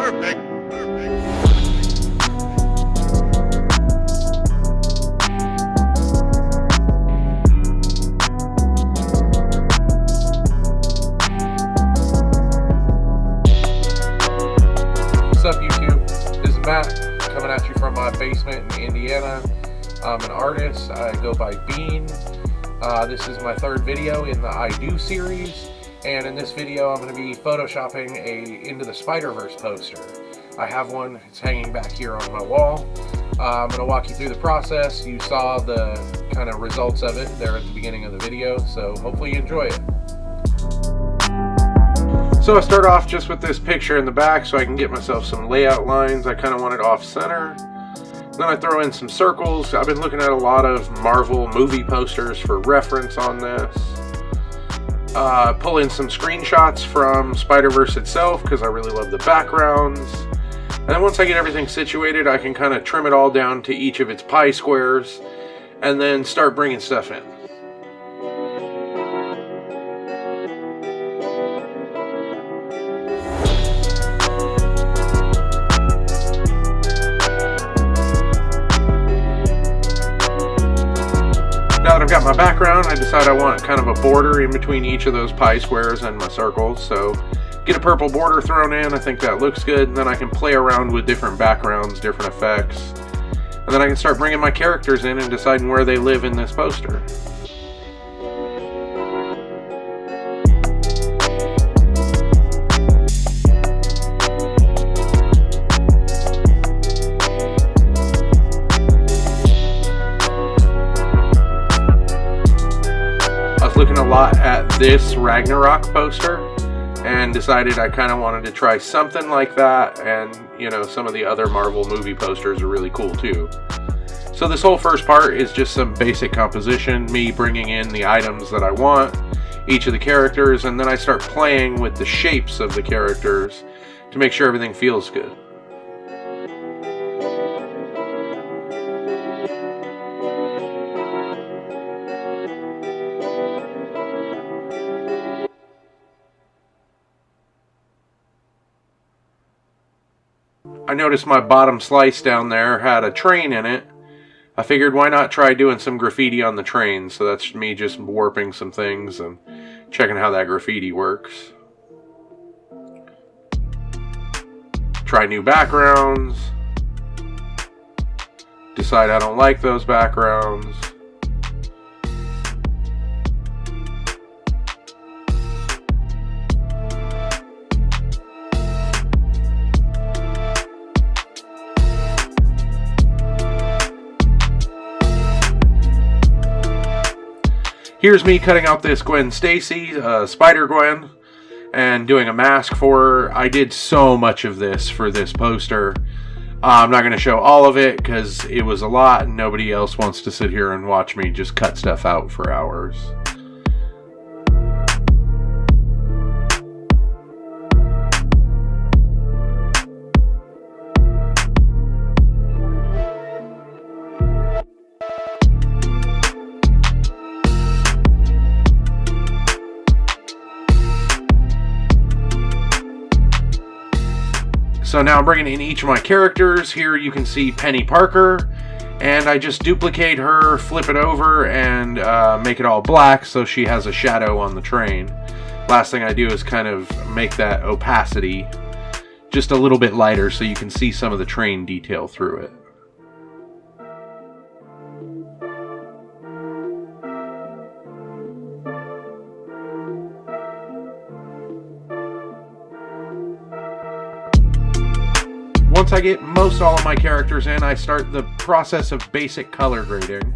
Perfect. What's up, YouTube? This is Matt coming at you from my basement in Indiana. I'm an artist. I go by Bean. This is my third video in the I Do series, and in this video I'm going to be photoshopping a Into the Spiderverse poster. I have one. It's hanging back here on my wall. I'm going to walk you through the process. You saw the kind of results of it there at the beginning of the video, so hopefully you enjoy it. So I start off just with this picture in the back so I can get myself some layout lines. I kind of want it off center. Then I throw in some circles. I've been looking at a lot of Marvel movie posters for reference on this. Pull in some screenshots from Spiderverse itself because I really love the backgrounds. And then once I get everything situated, I can kind of trim it all down to each of its pie squares and then start bringing stuff in. Now that I've got my background, I decide I want kind of a border in between each of those pie squares and my circles. So get a purple border thrown in. I think that looks good. And then I can play around with different backgrounds, different effects. And then I can start bringing my characters in and deciding where they live in this poster. Looking a lot at this Ragnarok poster and decided I kind of wanted to try something like that, and you know, some of the other Marvel movie posters are really cool too. So this whole first part is just some basic composition, me bringing in the items that I want, each of the characters, and then I start playing with the shapes of the characters to make sure everything feels good. I noticed my bottom slice down there had a train in it. I figured why not try doing some graffiti on the train, so that's me just warping some things and checking how that graffiti works. Try new backgrounds. Decide I don't like those backgrounds. Here's me cutting out this Gwen Stacy, Spider-Gwen, and doing a mask for her. I did so much of this for this poster. I'm not going to show all of it because it was a lot and nobody else wants to sit here and watch me just cut stuff out for hours. So now I'm bringing in each of my characters. Here you can see Penny Parker, and I just duplicate her, flip it over, and make it all black so she has a shadow on the train. Last thing I do is kind of make that opacity just a little bit lighter so you can see some of the train detail through it. Once I get most all of my characters in, I start the process of basic color grading.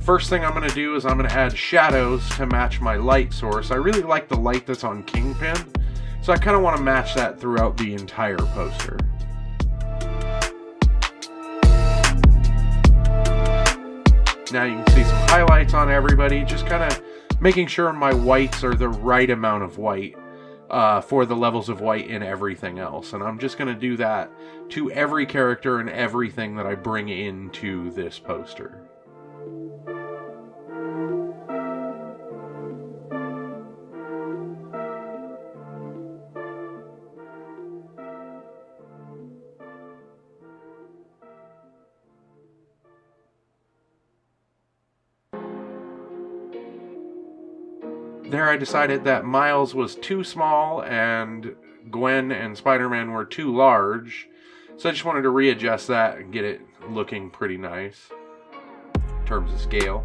First thing I'm going to do is I'm going to add shadows to match my light source. I really like the light that's on Kingpin, so I kind of want to match that throughout the entire poster. Now you can see some highlights on everybody, just kind of making sure my whites are the right amount of white. For the levels of white in everything else. And I'm just going to do that to every character and everything that I bring into this poster. There I decided that Miles was too small and Gwen and Spider-Man were too large. So I just wanted to readjust that and get it looking pretty nice in terms of scale.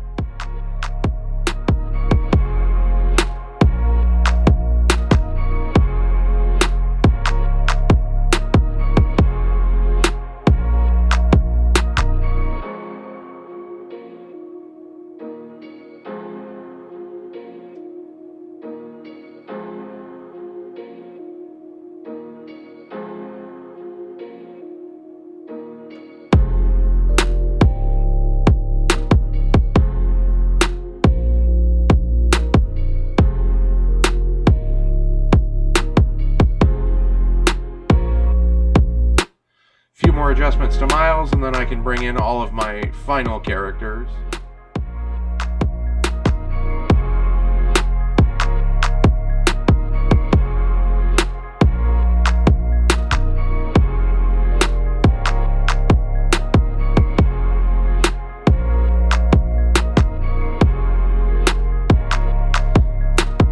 Few more adjustments to Miles, and then I can bring in all of my final characters.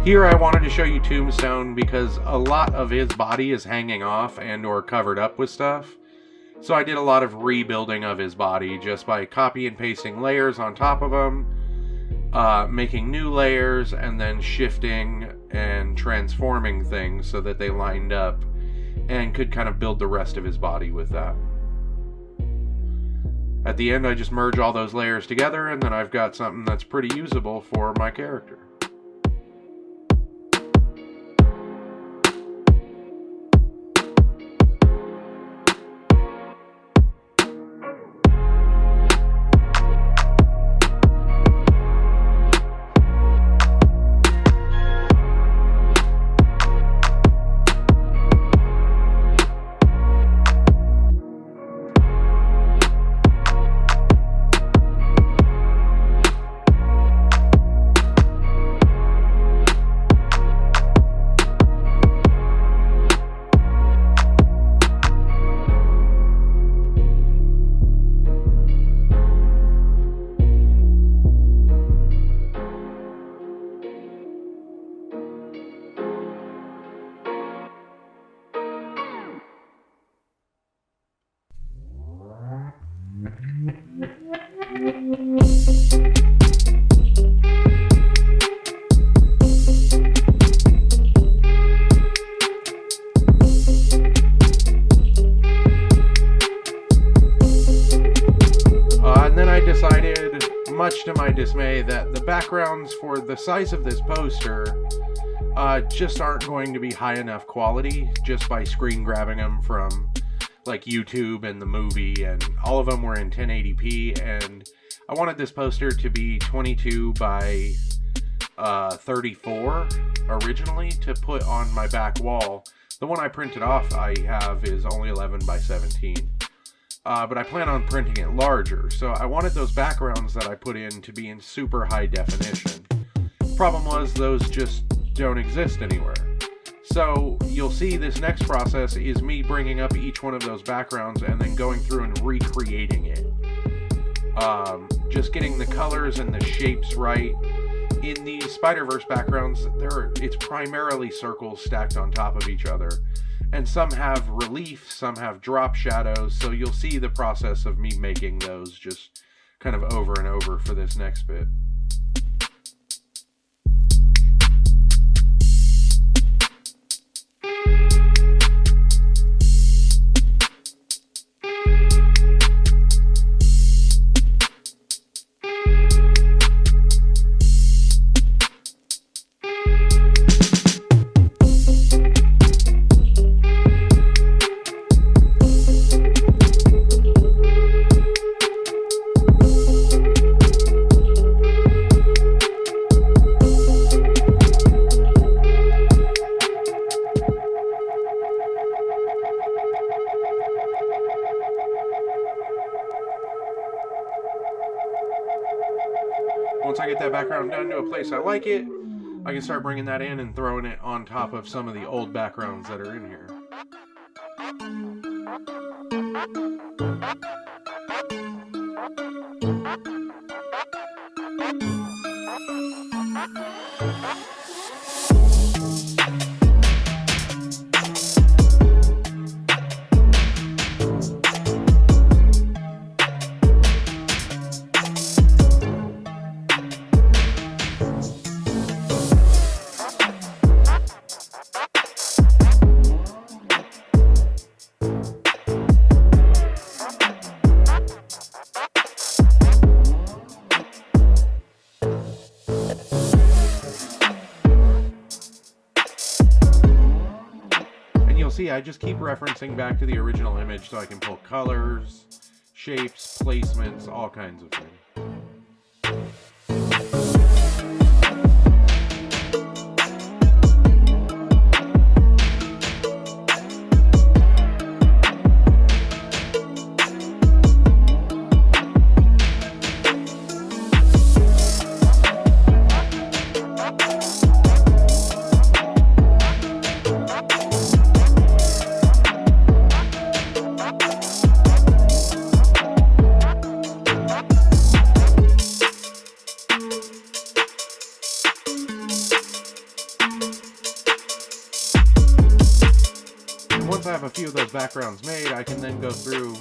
Here I wanted to show you Tombstone because a lot of his body is hanging off and or covered up with stuff. So I did a lot of rebuilding of his body just by copy and pasting layers on top of him, making new layers, and then shifting and transforming things so that they lined up and could kind of build the rest of his body with that. At the end I just merge all those layers together and then I've got something that's pretty usable for my character. And then I decided, much to my dismay, that the backgrounds for the size of this poster just aren't going to be high enough quality just by screen grabbing them from like YouTube and the movie, and all of them were in 1080p, and I wanted this poster to be 22 by 34 originally to put on my back wall. The one I printed off I have is only 11 by 17. But I plan on printing it larger, so I wanted those backgrounds that I put in to be in super high definition. Problem was, those just don't exist anywhere. So you'll see this next process is me bringing up each one of those backgrounds and then going through and recreating it. Just getting the colors and the shapes right. In these Spiderverse backgrounds, it's primarily circles stacked on top of each other. And some have relief, some have drop shadows, so you'll see the process of me making those just kind of over and over for this next bit. Once I get that background done to a place I like it, I can start bringing that in and throwing it on top of some of the old backgrounds that are in here. I just keep referencing back to the original image so I can pull colors, shapes, placements, all kinds of things. Once I have a few of those backgrounds made, I can then go through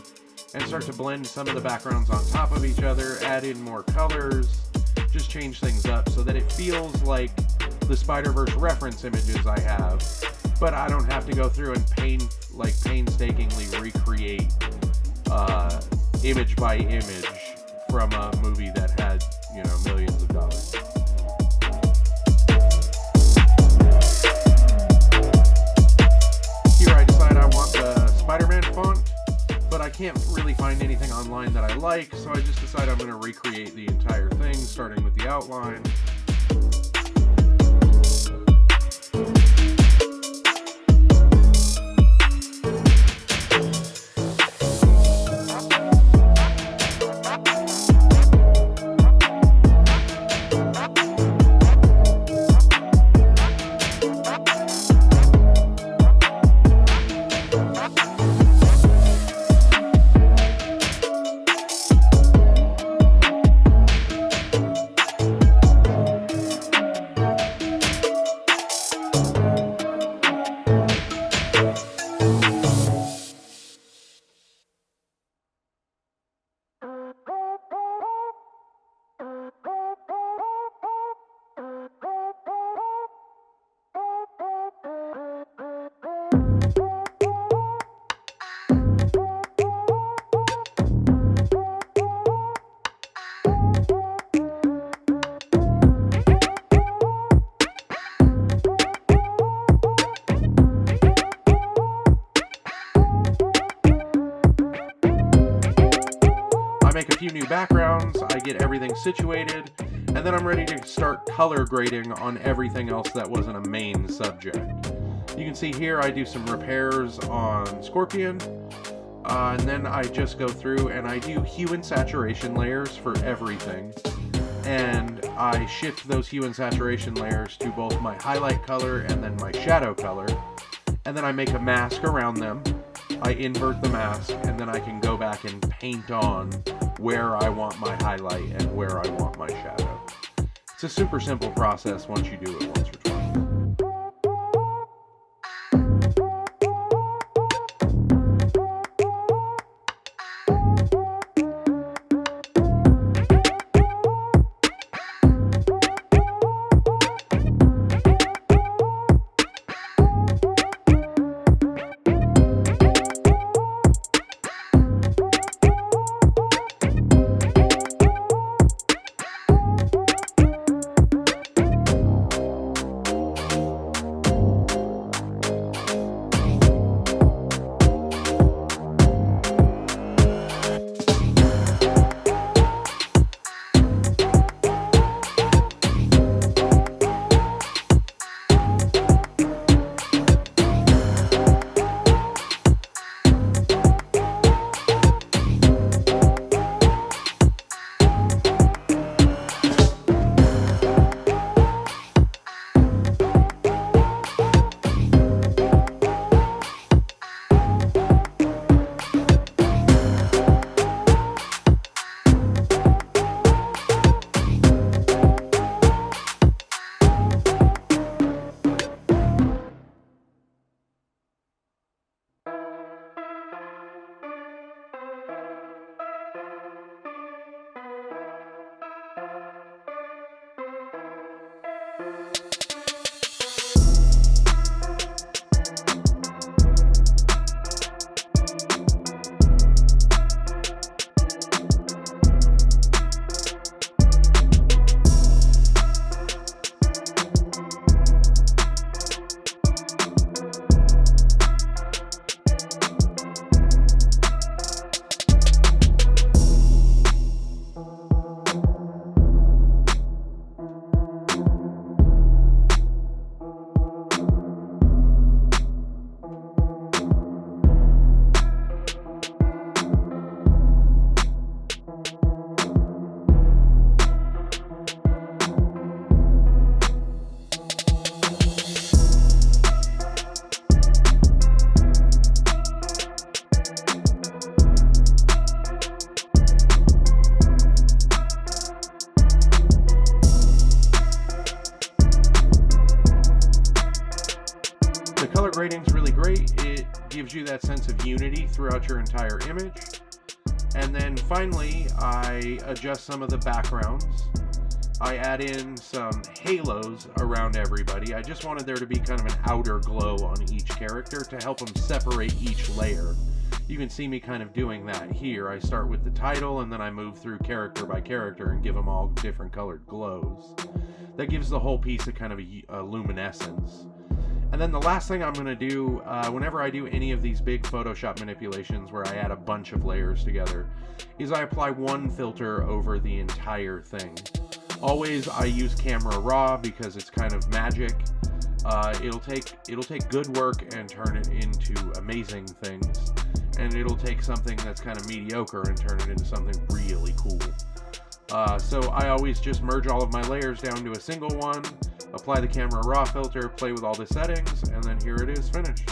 and start to blend some of the backgrounds on top of each other, add in more colors, just change things up so that it feels like the Spiderverse reference images I have, but I don't have to go through and painstakingly recreate image by image from a movie that had, millions of dollars. Spider-Man font, but I can't really find anything online that I like, so I just decide I'm going to recreate the entire thing, starting with the outline. I make a few new backgrounds, I get everything situated, and then I'm ready to start color grading on everything else that wasn't a main subject. You can see here I do some repairs on Scorpion, and then I just go through and I do hue and saturation layers for everything. And I shift those hue and saturation layers to both my highlight color and then my shadow color. And then I make a mask around them. I invert the mask, and then I can go back and paint on where I want my highlight and where I want my shadow. It's a super simple process once you do it once or twice. that sense of unity throughout your entire image. And then finally, I adjust some of the backgrounds. I add in some halos around everybody. I just wanted there to be kind of an outer glow on each character to help them separate each layer. You can see me kind of doing that here. I start with the title and then I move through character by character and give them all different colored glows. That gives the whole piece a kind of a luminescence. And then the last thing I'm going to do, whenever I do any of these big Photoshop manipulations where I add a bunch of layers together, is I apply one filter over the entire thing. Always I use camera raw because it's kind of magic. It'll take good work and turn it into amazing things. And it'll take something that's kind of mediocre and turn it into something really cool. So I always just merge all of my layers down to a single one, apply the camera raw filter, play with all the settings, and then here it is finished.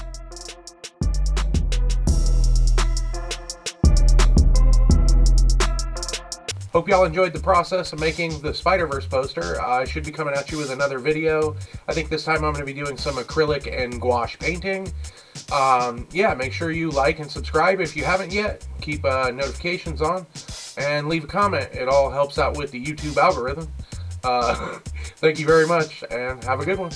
Hope y'all enjoyed the process of making the Spiderverse poster. I should be coming at you with another video. I think this time I'm going to be doing some acrylic and gouache painting. Yeah, make sure you like and subscribe if you haven't yet. Keep notifications on and leave a comment. It all helps out with the YouTube algorithm. Thank you very much and have a good one.